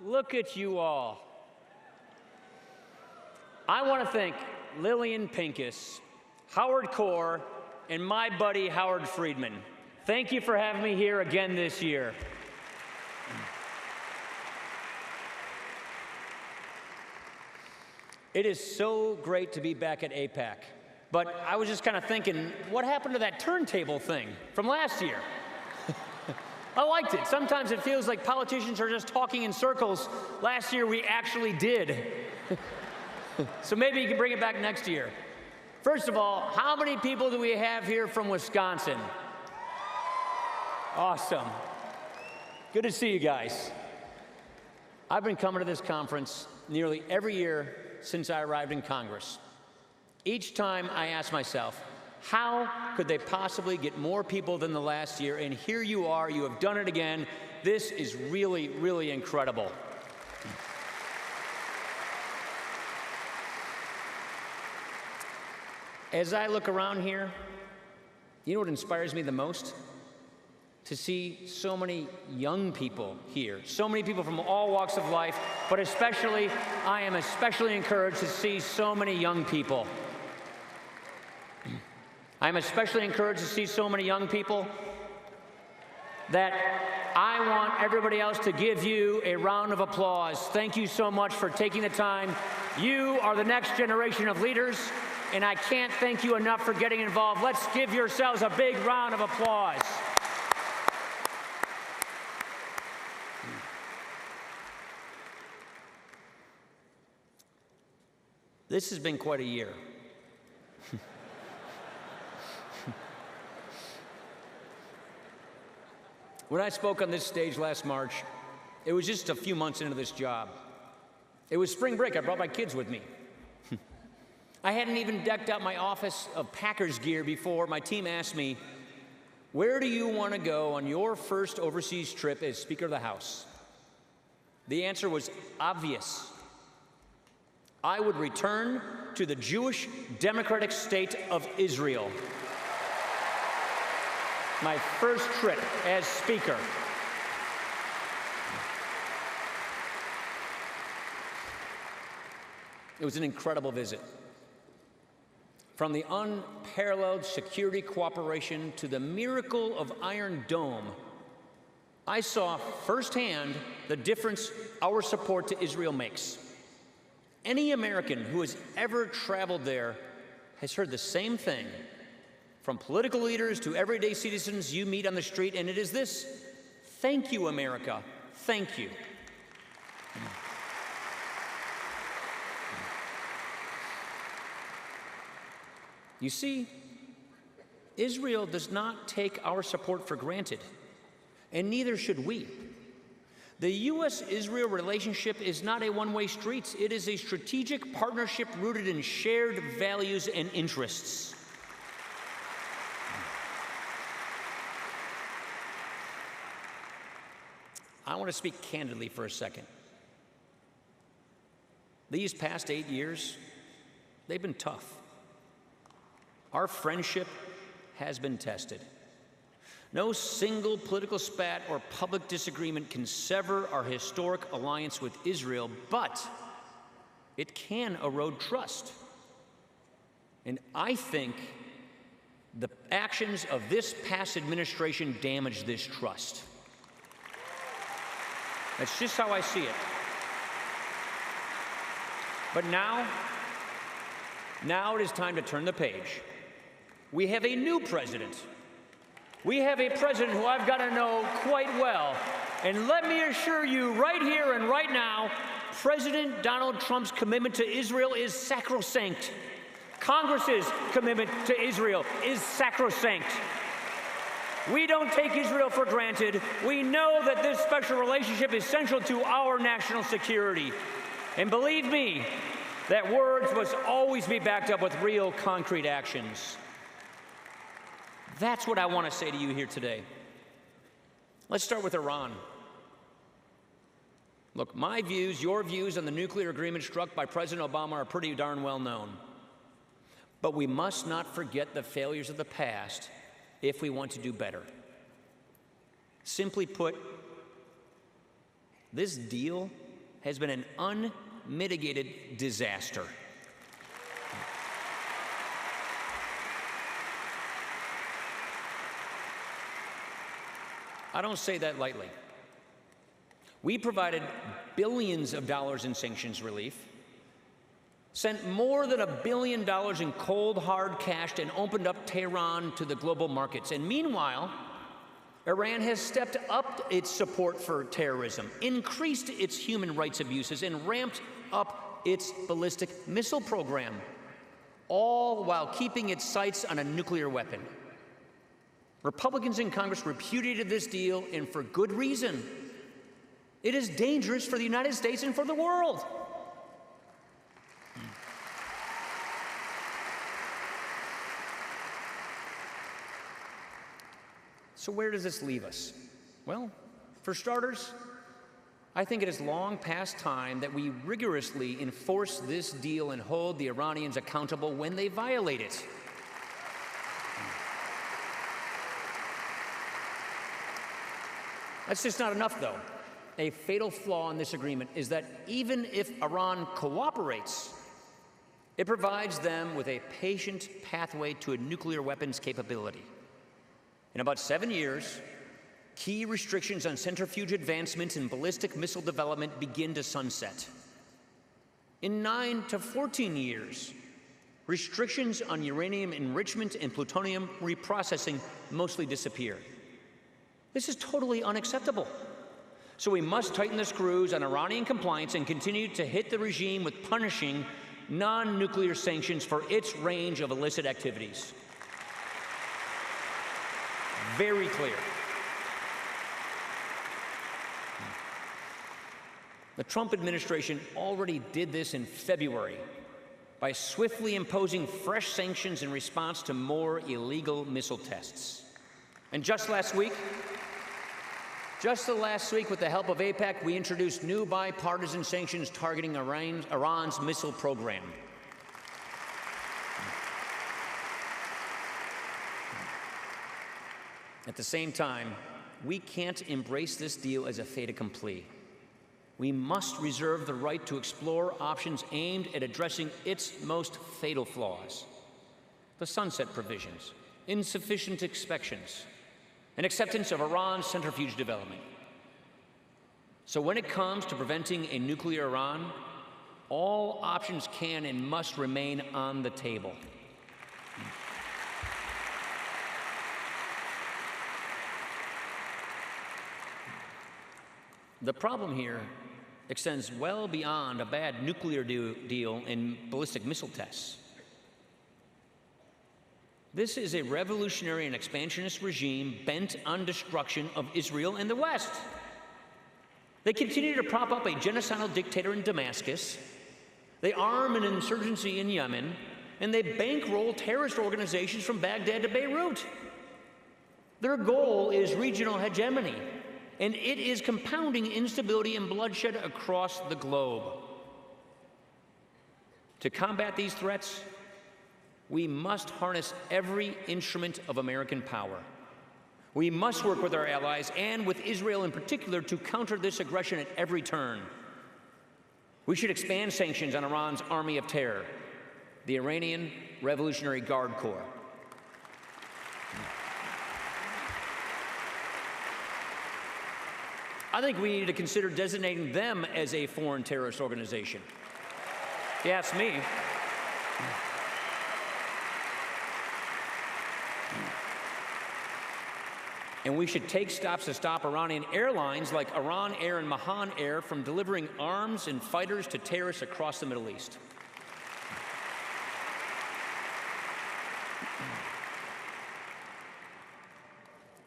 Look at you all. I want to thank Lillian Pincus, Howard Core, and my buddy Howard Friedman. Thank you for having me here again this year. It is so great to be back at AIPAC. But I was just kind of thinking, what happened to that turntable thing from last year? I liked it. Sometimes it feels like politicians are just talking in circles. Last year we actually did. So maybe you can bring it back next year. First of all, how many people do we have here from Wisconsin? Awesome. Good to see you guys. I've been coming to this conference nearly every year since I arrived in Congress. Each time I ask myself, how could they possibly get more people than the last year? And here you are, you have done it again. This is really, really incredible. As I look around here, you know what inspires me the most? To see so many young people here, so many people from all walks of life, but especially, I am especially encouraged to see so many young people. I'm especially encouraged to see so many young people that I want everybody else to give you a round of applause. Thank you so much for taking the time. You are the next generation of leaders, and I can't thank you enough for getting involved. Let's give yourselves a big round of applause. This has been quite a year. When I spoke on this stage last March, it was just a few months into this job. It was spring break. I brought my kids with me. I hadn't even decked out my office of Packers gear before my team asked me, where do you want to go on your first overseas trip as Speaker of the House? The answer was obvious. I would return to the Jewish Democratic State of Israel. My first trip as Speaker. It was an incredible visit. From the unparalleled security cooperation to the miracle of Iron Dome, I saw firsthand the difference our support to Israel makes. Any American who has ever traveled there has heard the same thing, from political leaders to everyday citizens you meet on the street, and it is this: thank you, America, thank you. You see, Israel does not take our support for granted, and neither should we. The U.S. Israel relationship is not a one-way street. It is a strategic partnership rooted in shared values and interests. I want to speak candidly for a second. These past 8 years, they've been tough. Our friendship has been tested. No single political spat or public disagreement can sever our historic alliance with Israel, but it can erode trust. And I think the actions of this past administration damage this trust. That's just how I see it. But now it is time to turn the page. We have a new president. We have a president who I've got to know quite well. And let me assure you right here and right now, President Donald Trump's commitment to Israel is sacrosanct. Congress's commitment to Israel is sacrosanct. We don't take Israel for granted. We know that this special relationship is central to our national security. And believe me, that words must always be backed up with real, concrete actions. That's what I want to say to you here today. Let's start with Iran. Look, my views, your views on the nuclear agreement struck by President Obama are pretty darn well known. But we must not forget the failures of the past if we want to do better. Simply put, This deal has been an unmitigated disaster. I don't say that lightly. We provided billions of dollars in sanctions relief, sent more than $1 billion in cold, hard cash, and opened up Tehran to the global markets. And meanwhile, Iran has stepped up its support for terrorism, increased its human rights abuses, and ramped up its ballistic missile program, all while keeping its sights on a nuclear weapon. Republicans in Congress repudiated this deal, and for good reason. It is dangerous for the United States and for the world. So where does this leave us? Well, for starters, I think it is long past time that we rigorously enforce this deal and hold the Iranians accountable when they violate it. That's just not enough, though. A fatal flaw in this agreement is that even if Iran cooperates, it provides them with a patient pathway to a nuclear weapons capability. In about 7 years, key restrictions on centrifuge advancements and ballistic missile development begin to sunset. In 9 to 14 years, restrictions on uranium enrichment and plutonium reprocessing mostly disappear. This is totally unacceptable. So we must tighten the screws on Iranian compliance and continue to hit the regime with punishing non-nuclear sanctions for its range of illicit activities. Very clear. The Trump administration already did this in February by swiftly imposing fresh sanctions in response to more illegal missile tests. And just last week, with the help of AIPAC, we introduced new bipartisan sanctions targeting Iran's missile program. At the same time, we can't embrace this deal as a fait accompli. We must reserve the right to explore options aimed at addressing its most fatal flaws: the sunset provisions, insufficient inspections, and acceptance of Iran's centrifuge development. So when it comes to preventing a nuclear Iran, all options can and must remain on the table. The problem here extends well beyond a bad nuclear deal and ballistic missile tests. This is a revolutionary and expansionist regime bent on destruction of Israel and the West. They continue to prop up a genocidal dictator in Damascus, they arm an insurgency in Yemen, and they bankroll terrorist organizations from Baghdad to Beirut. Their goal is regional hegemony, and it is compounding instability and bloodshed across the globe. To combat these threats, we must harness every instrument of American power. We must work with our allies, and with Israel in particular, to counter this aggression at every turn. We should expand sanctions on Iran's army of terror, the Iranian Revolutionary Guard Corps. I think we need to consider designating them as a foreign terrorist organization. If you ask me. And we should take steps to stop Iranian airlines like Iran Air and Mahan Air from delivering arms and fighters to terrorists across the Middle East.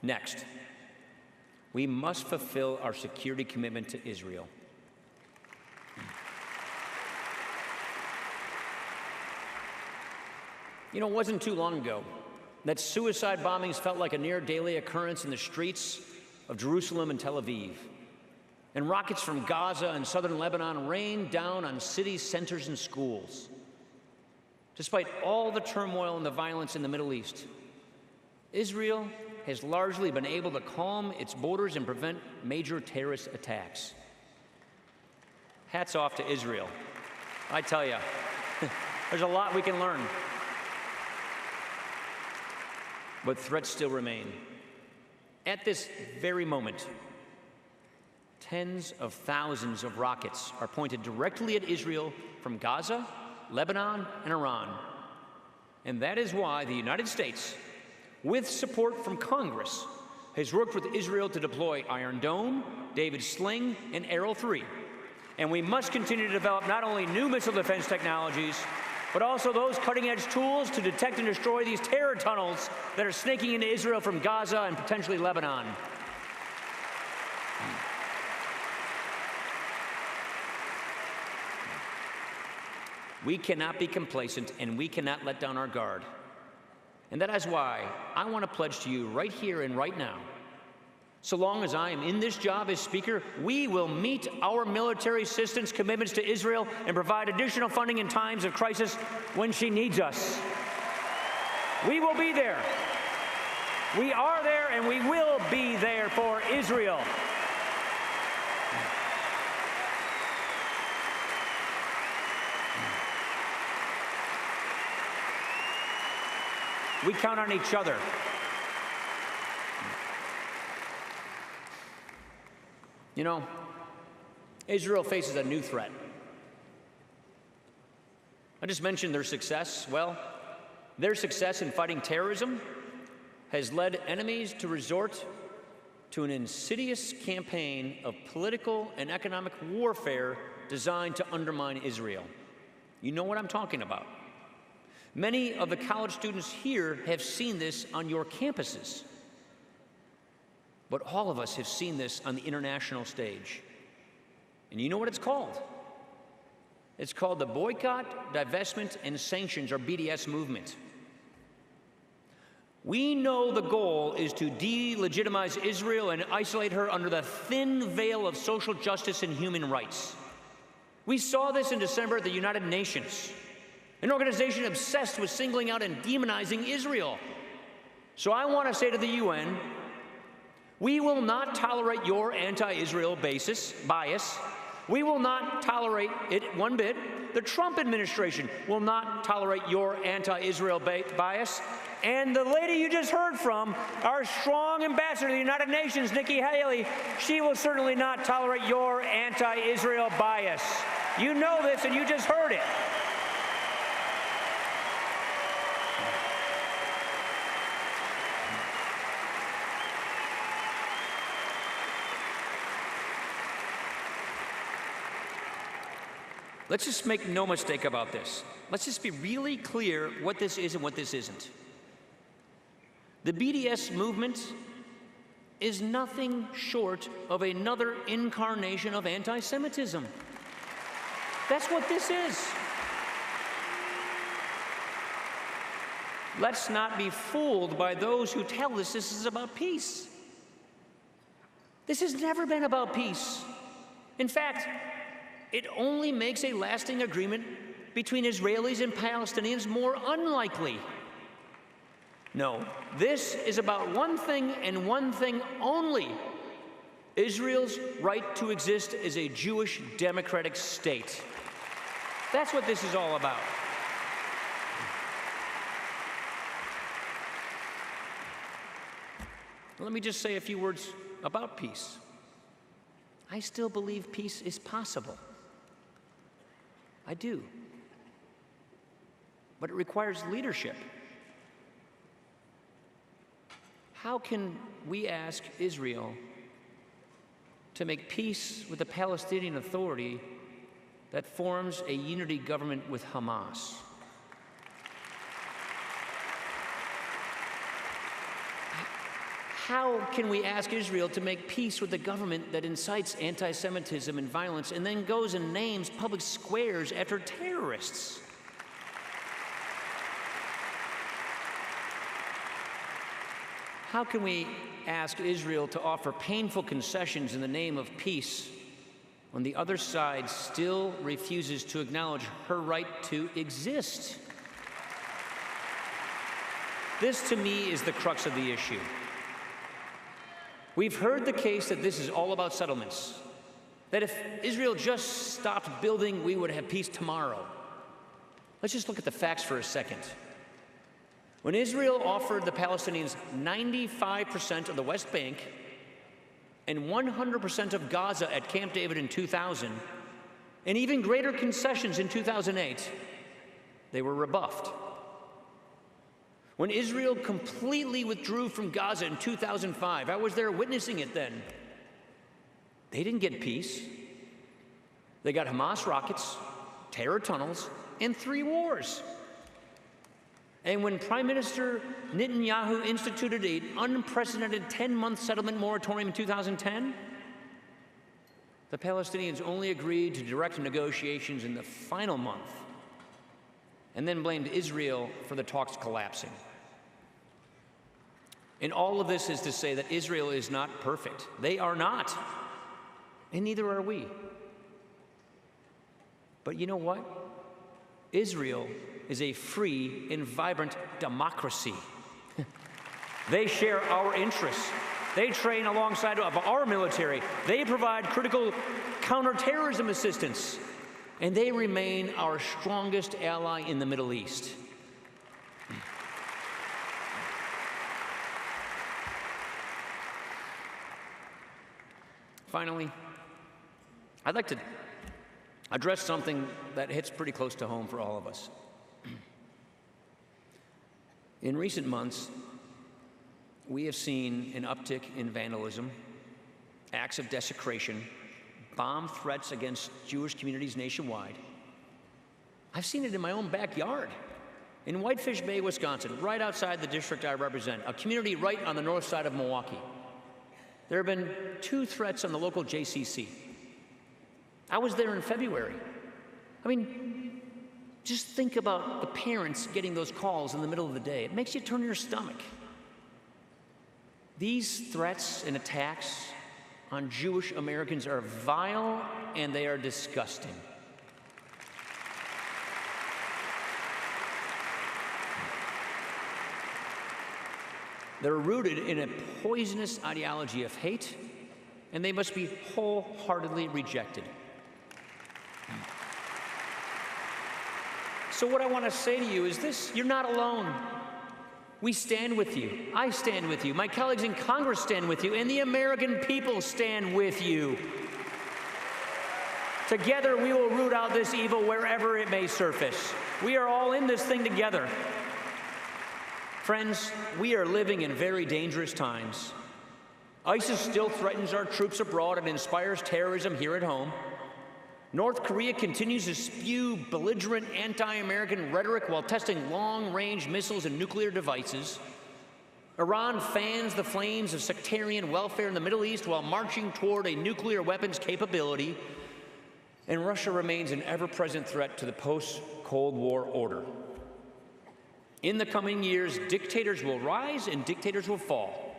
Next, we must fulfill our security commitment to Israel. You know, it wasn't too long ago that suicide bombings felt like a near daily occurrence in the streets of Jerusalem and Tel Aviv. And rockets from Gaza and southern Lebanon rained down on city centers and schools. Despite all the turmoil and the violence in the Middle East, Israel has largely been able to calm its borders and prevent major terrorist attacks. Hats off to Israel. I tell you, there's a lot we can learn. But threats still remain. At this very moment, tens of thousands of rockets are pointed directly at Israel from Gaza, Lebanon, and Iran. And that is why the United States, with support from Congress, has worked with Israel to deploy Iron Dome, David's Sling, and Arrow 3. And we must continue to develop not only new missile defense technologies, but also those cutting-edge tools to detect and destroy these terror tunnels that are snaking into Israel from Gaza and potentially Lebanon. We cannot be complacent, and we cannot let down our guard. And that is why I want to pledge to you right here and right now, so long as I am in this job as Speaker, we will meet our military assistance commitments to Israel and provide additional funding in times of crisis when she needs us. We will be there. We are there, and we will be there for Israel. We count on each other. You know, Israel faces a new threat. I just mentioned their success. Well, their success in fighting terrorism has led enemies to resort to an insidious campaign of political and economic warfare designed to undermine Israel. You know what I'm talking about. Many of the college students here have seen this on your campuses. But all of us have seen this on the international stage. And you know what it's called? It's called the Boycott, Divestment, and Sanctions, or BDS movement. We know the goal is to delegitimize Israel and isolate her under the thin veil of social justice and human rights. We saw this in December at the United Nations, an organization obsessed with singling out and demonizing Israel. So I want to say to the UN, we will not tolerate your anti-Israel bias. We will not tolerate it one bit. The Trump administration will not tolerate your anti-Israel bias. And the lady you just heard from, our strong ambassador to the United Nations, Nikki Haley, she will certainly not tolerate your anti-Israel bias. You know this, and you just heard it. Let's just make no mistake about this. Let's just be really clear what this is and what this isn't. The BDS movement is nothing short of another incarnation of anti-Semitism. That's what this is. Let's not be fooled by those who tell us this is about peace. This has never been about peace. In fact, it only makes a lasting agreement between Israelis and Palestinians more unlikely. No, this is about one thing and one thing only: Israel's right to exist as a Jewish democratic state. That's what this is all about. Let me just say a few words about peace. I still believe peace is possible. I do. But it requires leadership. How can we ask Israel to make peace with the Palestinian Authority that forms a unity government with Hamas? How can we ask Israel to make peace with the government that incites anti-Semitism and violence and then goes and names public squares after terrorists? How can we ask Israel to offer painful concessions in the name of peace when the other side still refuses to acknowledge her right to exist? This, to me, is the crux of the issue. We've heard the case that this is all about settlements. that if Israel just stopped building, we would have peace tomorrow. Let's just look at the facts for a second. When Israel offered the Palestinians 95% of the West Bank and 100% of Gaza at Camp David in 2000, and even greater concessions in 2008, they were rebuffed. When Israel completely withdrew from Gaza in 2005, I was there witnessing it then, they didn't get peace. They got Hamas rockets, terror tunnels, and 3 wars. And when Prime Minister Netanyahu instituted an unprecedented 10-month settlement moratorium in 2010, the Palestinians only agreed to direct negotiations in the final month and then blamed Israel for the talks collapsing. And all of this is to say that Israel is not perfect. They are not, and neither are we. But you know what? Israel is a free and vibrant democracy. They share our interests. They train alongside of our military. They provide critical counterterrorism assistance. And they remain our strongest ally in the Middle East. Finally, I'd like to address something that hits pretty close to home for all of us. In recent months, we have seen an uptick in vandalism, acts of desecration, bomb threats against Jewish communities nationwide. I've seen it in my own backyard, in Whitefish Bay, Wisconsin, right outside the district I represent, a community right on the north side of Milwaukee. There have been 2 threats on the local JCC. I was there in February. I mean, just think about the parents getting those calls in the middle of the day. It makes you turn your stomach. These threats and attacks on Jewish Americans are vile and they are disgusting. They're rooted in a poisonous ideology of hate, and they must be wholeheartedly rejected. So what I want to say to you is this: you're not alone. We stand with you. I stand with you. My colleagues in Congress stand with you, and the American people stand with you. Together, we will root out this evil wherever it may surface. We are all in this thing together. Friends, we are living in very dangerous times. ISIS still threatens our troops abroad and inspires terrorism here at home. North Korea continues to spew belligerent anti-American rhetoric while testing long-range missiles and nuclear devices. Iran fans the flames of sectarian welfare in the Middle East while marching toward a nuclear weapons capability. And Russia remains an ever-present threat to the post-Cold War order. In the coming years, dictators will rise and dictators will fall.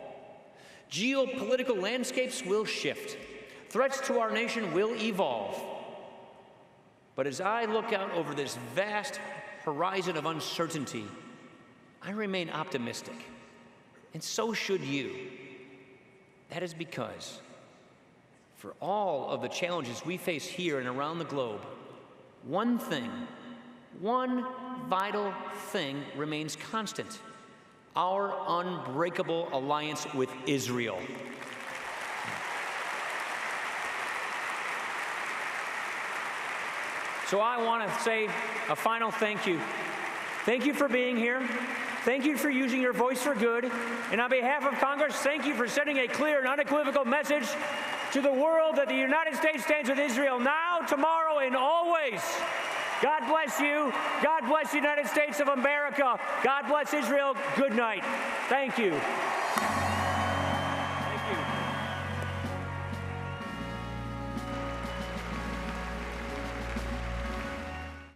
Geopolitical landscapes will shift. Threats to our nation will evolve. But as I look out over this vast horizon of uncertainty, I remain optimistic. And so should you. That is because for all of the challenges we face here and around the globe, one vital thing remains constant: our unbreakable alliance with Israel. So I want to say a final thank you. Thank you for being here. Thank you for using your voice for good. And on behalf of Congress, thank you for sending a clear and unequivocal message to the world that the United States stands with Israel now, tomorrow, and always. God bless you. God bless the United States of America. God bless Israel. Good night. Thank you.